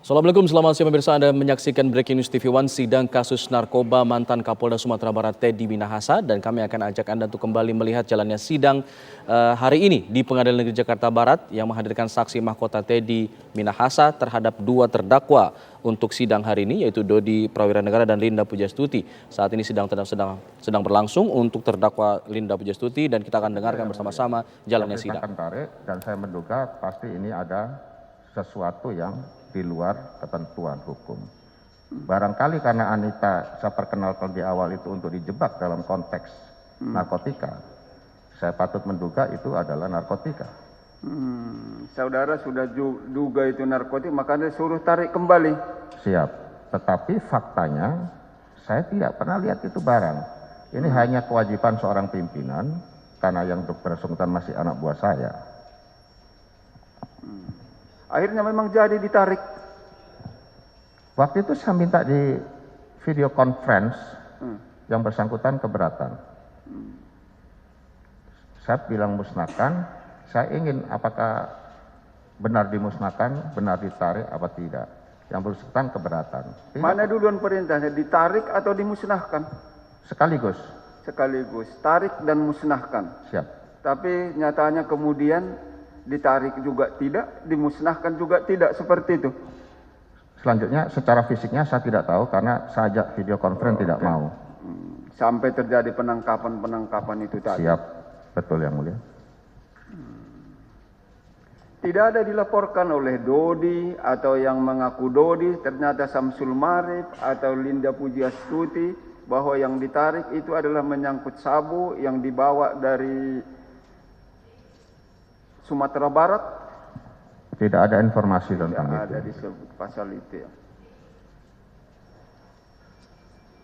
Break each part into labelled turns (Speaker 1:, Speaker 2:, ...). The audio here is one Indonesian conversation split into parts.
Speaker 1: Assalamualaikum, selamat siang pemirsa. Anda menyaksikan Breaking News TV One, sidang kasus narkoba mantan Kapolda Sumatera Barat Teddy Minahasa, dan kami akan ajak Anda untuk kembali melihat jalannya sidang hari ini di Pengadilan Negeri Jakarta Barat yang menghadirkan saksi mahkota Teddy Minahasa terhadap dua terdakwa untuk sidang hari ini, yaitu Dodi Prawiranegara dan Linda Pujastuti. Saat ini sidang sedang berlangsung untuk terdakwa Linda Pujastuti, dan kita akan dengarkan bersama-sama jalannya sidang.
Speaker 2: Dan saya menduga pasti ini ada sesuatu yang di luar ketentuan hukum. Barangkali karena Anita saya perkenalkan di awal itu untuk dijebak dalam konteks narkotika, saya patut menduga itu adalah narkotika.
Speaker 3: Saudara sudah duga itu narkotik, makanya suruh tarik kembali.
Speaker 2: Siap, tetapi faktanya saya tidak pernah lihat itu barang. Ini hanya kewajiban seorang pimpinan, karena yang bersangkutan masih anak buah saya.
Speaker 3: Akhirnya memang jadi ditarik.
Speaker 2: Waktu itu saya minta di video conference, yang bersangkutan keberatan. Saya bilang musnahkan, saya ingin apakah benar dimusnahkan, benar ditarik apa tidak. Yang bersangkutan keberatan. Tidak.
Speaker 3: Mana duluan perintahnya, ditarik atau dimusnahkan?
Speaker 2: Sekaligus.
Speaker 3: Sekaligus, tarik dan musnahkan.
Speaker 2: Siap.
Speaker 3: Tapi nyatanya kemudian ditarik juga tidak, dimusnahkan juga tidak, seperti itu.
Speaker 2: Selanjutnya secara fisiknya saya tidak tahu karena saya ajak video conference tidak mau.
Speaker 3: Sampai terjadi penangkapan itu tadi.
Speaker 2: Siap, betul yang mulia.
Speaker 3: Tidak ada dilaporkan oleh Dodi atau yang mengaku Dodi, ternyata Samsul Marif atau Linda Pujastuti, bahwa yang ditarik itu adalah menyangkut sabu yang dibawa dari Sumatera Barat.
Speaker 2: Tidak ada informasi tentang itu.
Speaker 3: Tidak ada disebut pasal itu ya.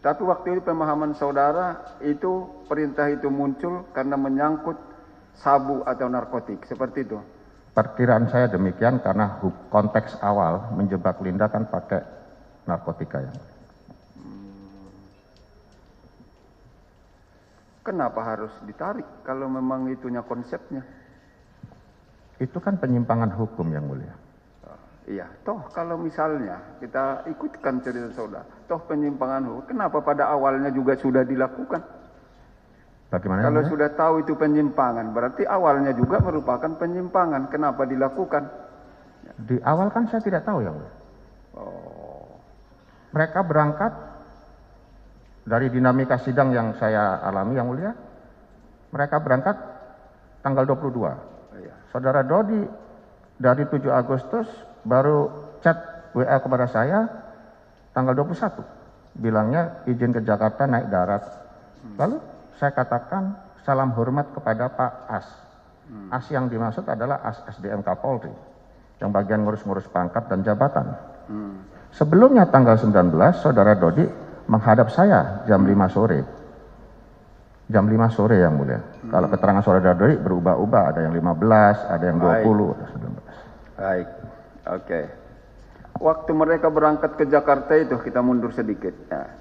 Speaker 3: Tapi waktu itu pemahaman saudara itu perintah itu muncul karena menyangkut sabu atau narkotik, seperti itu.
Speaker 2: Perkiraan saya demikian karena konteks awal menjebak Linda kan pakai narkotika ya.
Speaker 3: Kenapa harus ditarik kalau memang itunya konsepnya?
Speaker 2: Itu kan penyimpangan hukum yang mulia.
Speaker 3: Iya, toh kalau misalnya kita ikutkan cerita saudara, toh penyimpangan hukum, kenapa pada awalnya juga sudah dilakukan?
Speaker 2: Bagaimana?
Speaker 3: Kalau sudah tahu itu penyimpangan, berarti awalnya juga merupakan penyimpangan. Kenapa dilakukan?
Speaker 2: Di awal kan saya tidak tahu yang mulia. Mereka berangkat dari dinamika sidang yang saya alami yang mulia. Mereka berangkat tanggal 22. Saudara Dodi dari 7 Agustus baru chat WA kepada saya tanggal 21. Bilangnya izin ke Jakarta naik darat. Lalu saya katakan salam hormat kepada Pak As. As yang dimaksud adalah As SDM Kapolri, yang bagian ngurus-ngurus pangkat dan jabatan. Sebelumnya tanggal 19, saudara Dodi menghadap saya jam 5 sore. Jam 5 sore yang mulia. Kalau keterangan saudara Dodi berubah-ubah, ada yang 15, ada yang 20, ada 19.
Speaker 3: Baik, oke. Waktu mereka berangkat ke Jakarta itu, kita mundur sedikit. Ya.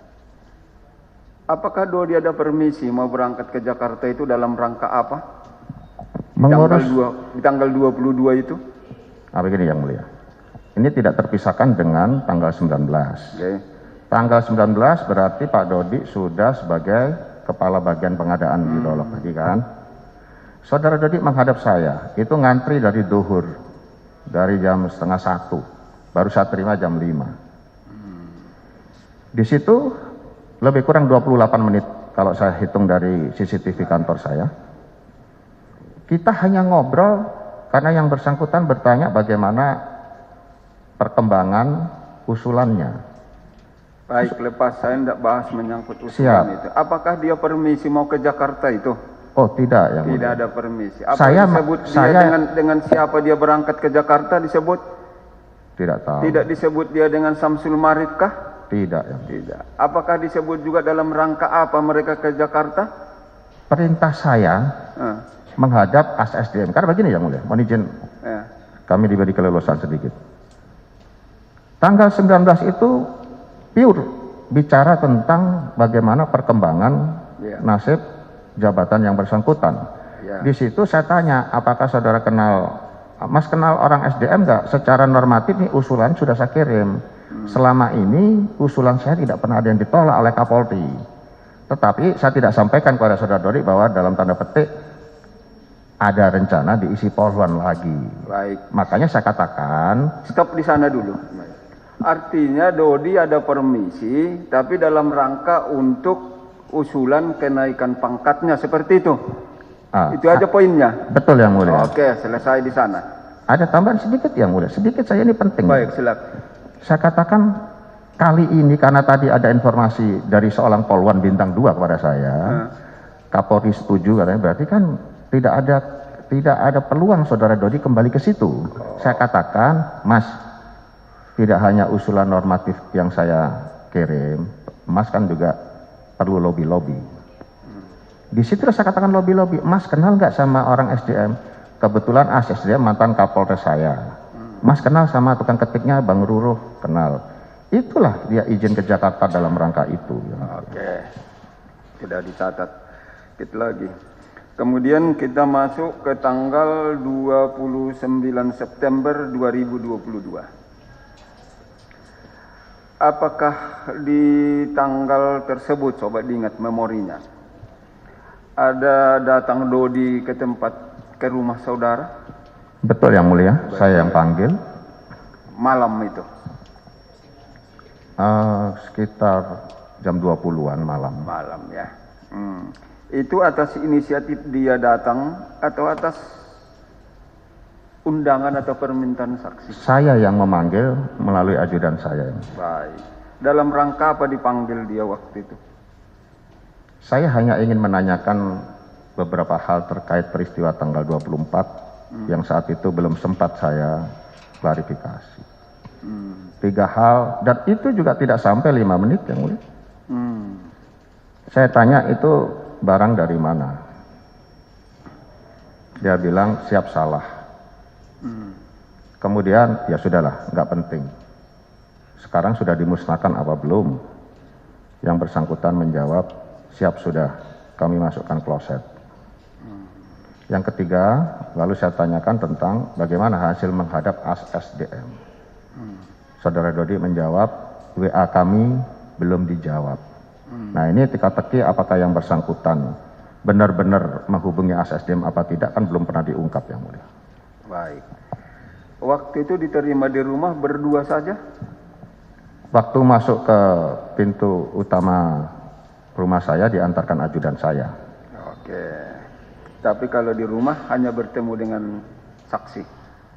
Speaker 3: Apakah Dodi ada permisi mau berangkat ke Jakarta itu dalam rangka apa? Di tanggal 22 itu?
Speaker 2: Nah, begini yang mulia. Ini tidak terpisahkan dengan tanggal 19.
Speaker 3: Okay.
Speaker 2: Tanggal 19 berarti Pak Dodi sudah sebagai kepala bagian pengadaan di Dolok tadi kan. Saudara Dodi menghadap saya, itu ngantri dari duhur, dari jam 12:30, baru saya terima jam 5. Di situ lebih kurang 28 menit kalau saya hitung dari CCTV kantor saya. Kita hanya ngobrol karena yang bersangkutan bertanya bagaimana perkembangan usulannya.
Speaker 3: Baik, lepas saya tidak bahas menyangkut usulan itu. Apakah dia permisi mau ke Jakarta itu?
Speaker 2: Oh tidak ya.
Speaker 3: Tidak ada permisi. Apa
Speaker 2: saya
Speaker 3: disebut dia dengan siapa dia berangkat ke Jakarta disebut?
Speaker 2: Tidak tahu.
Speaker 3: Tidak disebut dia dengan Samsul Marif kah?
Speaker 2: Tidak ya.
Speaker 3: Tidak. Apakah disebut juga dalam rangka apa mereka ke Jakarta?
Speaker 2: Perintah saya menghadap As SDM. Karena begini ya mulia, mohon izin kami diberi keleluasan sedikit. Tanggal 19 itu pure bicara tentang bagaimana perkembangan nasib jabatan yang bersangkutan. Di situ saya tanya, apakah saudara kenal Mas kenal orang SDM nggak? Secara normatif nih usulan sudah saya kirim. Selama ini usulan saya tidak pernah ada yang ditolak oleh Kapolri. Tetapi saya tidak sampaikan kepada saudara Dodi bahwa dalam tanda petik ada rencana diisi Polwan lagi.
Speaker 3: Baik.
Speaker 2: Makanya saya katakan,
Speaker 3: Stop di sana dulu. Artinya Dodi ada permisi, tapi dalam rangka untuk usulan kenaikan pangkatnya, seperti itu. Itu aja poinnya.
Speaker 2: Betul yang mulia.
Speaker 3: Oke, selesai di sana.
Speaker 2: Ada tambahan sedikit yang mulia, sedikit saya ini penting.
Speaker 3: Baik, silakan.
Speaker 2: Saya katakan kali ini karena tadi ada informasi dari seorang Polwan bintang 2 kepada saya, Kapolri setuju katanya, berarti kan tidak ada peluang saudara Dodi kembali ke situ. Saya katakan, Mas, tidak hanya usulan normatif yang saya kirim, Mas kan juga perlu lobby-lobby. Di situ saya katakan lobby-lobby, Mas kenal nggak sama orang SDM? Kebetulan SDM mantan Kapolres saya. Mas kenal sama tukang ketiknya Bang Ruruh? Kenal. Itulah dia izin ke Jakarta dalam rangka itu.
Speaker 3: Oke, tidak dicatat. Kita lagi. Kemudian kita masuk ke tanggal 29 September 2022. Apakah di tanggal tersebut, sobat diingat memorinya, ada datang Dodi ke rumah saudara?
Speaker 2: Betul yang mulia, saya yang panggil.
Speaker 3: Malam itu?
Speaker 2: Sekitar jam 20-an malam.
Speaker 3: Malam ya. Itu atas inisiatif dia datang atau atas undangan atau permintaan saksi?
Speaker 2: Saya yang memanggil melalui ajudan saya.
Speaker 3: Baik. Dalam rangka apa dipanggil dia waktu itu?
Speaker 2: Saya hanya ingin menanyakan beberapa hal terkait peristiwa tanggal 24 yang saat itu belum sempat saya klarifikasi. 3 hal, dan itu juga tidak sampai 5 menit yang mulia. Saya tanya itu barang dari mana? Dia bilang siap salah. Kemudian ya sudahlah, nggak penting. Sekarang sudah dimusnahkan apa belum? Yang bersangkutan menjawab siap sudah, kami masukkan kloset. Yang ketiga, lalu saya tanyakan tentang bagaimana hasil menghadap SDM. Saudara Dodi menjawab, WA kami belum dijawab. Nah ini teka-teki apakah yang bersangkutan benar-benar menghubungi SDM apa tidak, kan belum pernah diungkap yang mulia.
Speaker 3: Baik. Waktu itu diterima di rumah berdua saja?
Speaker 2: Waktu masuk ke pintu utama rumah saya diantarkan ajudan saya.
Speaker 3: Oke. Tapi kalau di rumah hanya bertemu dengan saksi?